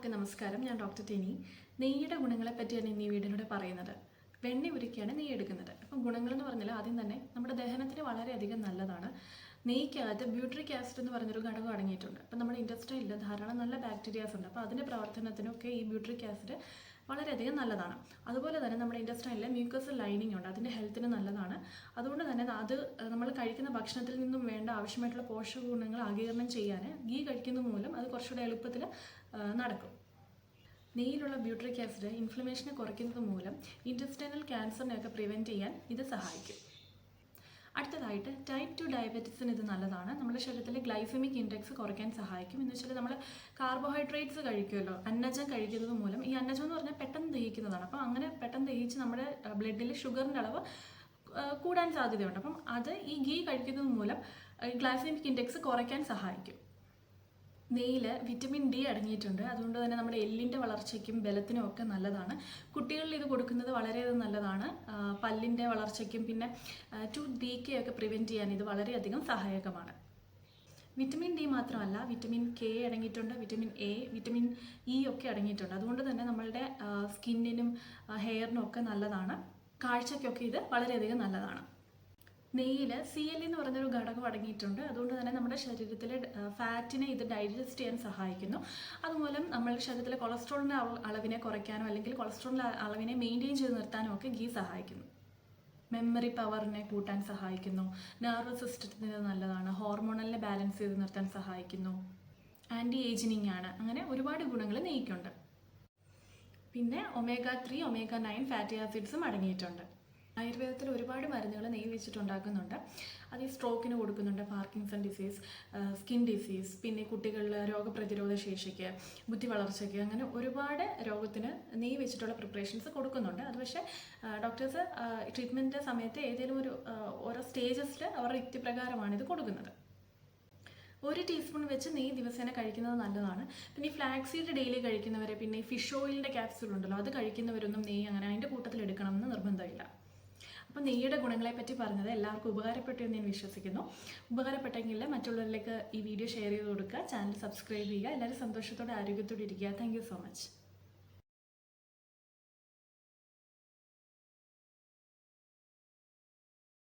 എല്ലാവർക്കും നമസ്കാരം. ഞാൻ ഡോക്ടർ ടെനി. നെയ്യുടെ ഗുണങ്ങളെ പറ്റിയാണ് ഇന്ന് ഈ വീഡിയോയിലൂടെ പറയുന്നത്. വെണ്ണ ഉരുക്കിയാണ് നെയ്യ് എടുക്കുന്നത്. അപ്പം ഗുണങ്ങളെന്ന് പറഞ്ഞാൽ ആദ്യം തന്നെ നമ്മുടെ ദഹനത്തിന് വളരെയധികം നല്ലതാണ്. നെയ്ക്കകത്ത് ബ്യൂട്രിക് ആസിഡ് എന്ന് പറഞ്ഞൊരു ഘടകം അടങ്ങിയിട്ടുണ്ട്. അപ്പം നമ്മുടെ ഇൻഡസ്ട്രിയിൽ ധാരാളം നല്ല ബാക്ടീരിയാസ് ഉണ്ട്. അപ്പോൾ അതിൻ്റെ പ്രവർത്തനത്തിനൊക്കെ ഈ ബ്യൂട്രിക് ആസിഡ് വളരെയധികം നല്ലതാണ്. അതുപോലെ തന്നെ നമ്മുടെ ഇൻഡസ്ട്രിയിലെ മ്യൂക്കസ് ലൈനിങ് ഉണ്ട്, അതിൻ്റെ ഹെൽത്തിന് നല്ലതാണ്. അതുകൊണ്ട് തന്നെ അത് നമ്മൾ കഴിക്കുന്ന ഭക്ഷണത്തിൽ നിന്നും വേണ്ട ആവശ്യമായിട്ടുള്ള പോഷക ഗുണങ്ങൾ ആഗിരണം ചെയ്യാൻ ഗീ കഴിക്കുന്ന മൂലം അത് കുറച്ചുകൂടെ എളുപ്പത്തിൽ നടക്കും. നെയ്യിലുള്ള ബ്യൂട്രിക് ആസിഡ് ഇൻഫ്ലമേഷനെ കുറയ്ക്കുന്നത് മൂലം ഇൻറ്റസ്റ്റൈനൽ ക്യാൻസറിനെയൊക്കെ പ്രിവെൻറ്റ് ചെയ്യാൻ ഇത് സഹായിക്കും. അടുത്തതായിട്ട് ടൈപ്പ് 2 ഡയബറ്റീസിന് ഇത് നല്ലതാണ്. നമ്മുടെ ശരീരത്തിലെ ഗ്ലൈസമിക് ഇൻഡെക്സ് കുറയ്ക്കാൻ സഹായിക്കും. എന്ന് വെച്ചാൽ നമ്മൾ കാർബോഹൈഡ്രേറ്റ്സ് കഴിക്കുമല്ലോ, അന്നജം കഴിക്കുന്നത് മൂലം. ഈ അന്നജം എന്ന് പറഞ്ഞാൽ പെട്ടെന്ന് ദഹിക്കുന്നതാണ്. അപ്പോൾ അങ്ങനെ പെട്ടെന്ന് ദഹിച്ച് നമ്മുടെ ബ്ലഡിൽ ഷുഗറിൻ്റെ അളവ് കൂടാൻ സാധ്യതയുണ്ട്. അപ്പം അത് ഈ ഗീ കഴിക്കുന്നത് മൂലം ഗ്ലൈസമിക് ഇൻഡെക്സ് കുറയ്ക്കാൻ സഹായിക്കും. നെയ്യിൽ വിറ്റമിൻ ഡി അടങ്ങിയിട്ടുണ്ട്. അതുകൊണ്ട് തന്നെ നമ്മുടെ എല്ലിൻ്റെ വളർച്ചയ്ക്കും ബലത്തിനും ഒക്കെ നല്ലതാണ്. കുട്ടികളിൽ ഇത് കൊടുക്കുന്നത് വളരെയധികം നല്ലതാണ്. പല്ലിൻ്റെ വളർച്ചയ്ക്കും പിന്നെ ടൂത്ത് ഡീക്കേ ഒക്കെ പ്രിവെൻറ്റ് ചെയ്യാൻ ഇത് വളരെയധികം സഹായകമാണ്. വിറ്റമിൻ ഡി മാത്രമല്ല, വിറ്റമിൻ കെ അടങ്ങിയിട്ടുണ്ട്, വിറ്റമിൻ എ, വിറ്റമിൻ ഇ ഒക്കെ അടങ്ങിയിട്ടുണ്ട്. അതുകൊണ്ട് തന്നെ നമ്മളുടെ സ്കിന്നിനും ഹെയറിനും ഒക്കെ നല്ലതാണ്. കാഴ്ചയ്ക്കൊക്കെ ഇത് വളരെയധികം നല്ലതാണ്. നെയ്യിൽ CL എന്ന് പറഞ്ഞൊരു ഘടകം അടങ്ങിയിട്ടുണ്ട്. അതുകൊണ്ട് തന്നെ നമ്മുടെ ശരീരത്തിലെ ഫാറ്റിനെ ഇത് ഡൈജസ്റ്റ് ചെയ്യാൻ സഹായിക്കുന്നു. അതുമൂലം നമ്മുടെ ശരീരത്തിലെ കൊളസ്ട്രോളിൻ്റെ അളവിനെ കുറയ്ക്കാനോ അല്ലെങ്കിൽ കൊളസ്ട്രോളിൻ്റെ അളവിനെ മെയിൻറ്റെയിൻ ചെയ്ത് നിർത്താനോ ഒക്കെ ഗീ സഹായിക്കുന്നു. മെമ്മറി പവറിനെ കൂട്ടാൻ സഹായിക്കുന്നു. നെർവസ് സിസ്റ്റത്തിന് നല്ലതാണ്. ഹോർമോണലിനെ ബാലൻസ് ചെയ്ത് നിർത്താൻ സഹായിക്കുന്നു. ആൻറ്റി ഏജിനിങ് ആണ്. അങ്ങനെ ഒരുപാട് ഗുണങ്ങൾ നെയ്ക്കുണ്ട്. പിന്നെ omega-3, omega-9 ഫാറ്റി ആസിഡ്സും അടങ്ങിയിട്ടുണ്ട്. ആയുർവേദത്തിൽ ഒരുപാട് മരുന്നുകൾ നെയ്യ് വെച്ചിട്ടുണ്ടാക്കുന്നുണ്ട്. അത് ഈ സ്ട്രോക്കിന് കൊടുക്കുന്നുണ്ട്, പാർക്കിൻസൺ ഡിസീസ്, സ്കിൻ ഡിസീസ്, പിന്നെ കുട്ടികളിൽ രോഗപ്രതിരോധ ശേഷിക്ക്, ബുദ്ധി വളർച്ചയ്ക്ക്, അങ്ങനെ ഒരുപാട് രോഗത്തിന് നെയ്യ് വെച്ചിട്ടുള്ള പ്രിപ്പറേഷൻസ് കൊടുക്കുന്നുണ്ട്. അത് പക്ഷേ ഡോക്ടേഴ്സ് ട്രീറ്റ്മെൻറ്റ് സമയത്ത് ഏതെങ്കിലും ഓരോ സ്റ്റേജസിൽ അവരുടെ യുക്തിപ്രകാരമാണ് ഇത് കൊടുക്കുന്നത്. 1 ടീസ്പൂൺ വെച്ച് നെയ്യ് ദിവസേന കഴിക്കുന്നത് നല്ലതാണ്. പിന്നെ ഈ ഫ്ലാക്സ് സീഡ് ഡെയിലി കഴിക്കുന്നവരെ, പിന്നെ ഈ ഫിഷ് ഓയിലിൻ്റെ ക്യാപ്സ്യൂൾ ഉണ്ടല്ലോ, അത് കഴിക്കുന്നവരൊന്നും നെയ്യ് അങ്ങനെ അതിൻ്റെ കൂട്ടത്തിൽ എടുക്കണമെന്ന് നിർബന്ധമില്ല. അപ്പോൾ നെയ്യുടെ ഗുണങ്ങളെ പറ്റി പറഞ്ഞത് എല്ലാവർക്കും ഉപകാരപ്പെട്ടു എന്ന് ഞാൻ വിശ്വസിക്കുന്നു. ഉപകാരപ്പെട്ടെങ്കിൽ മറ്റുള്ളവരിലേക്ക് ഈ വീഡിയോ ഷെയർ ചെയ്ത് കൊടുക്കുക, ചാനൽ സബ്സ്ക്രൈബ് ചെയ്യുക. എല്ലാവരും സന്തോഷത്തോടെ ആരോഗ്യത്തോടെ ഇരിക്കുക. Thank you so much.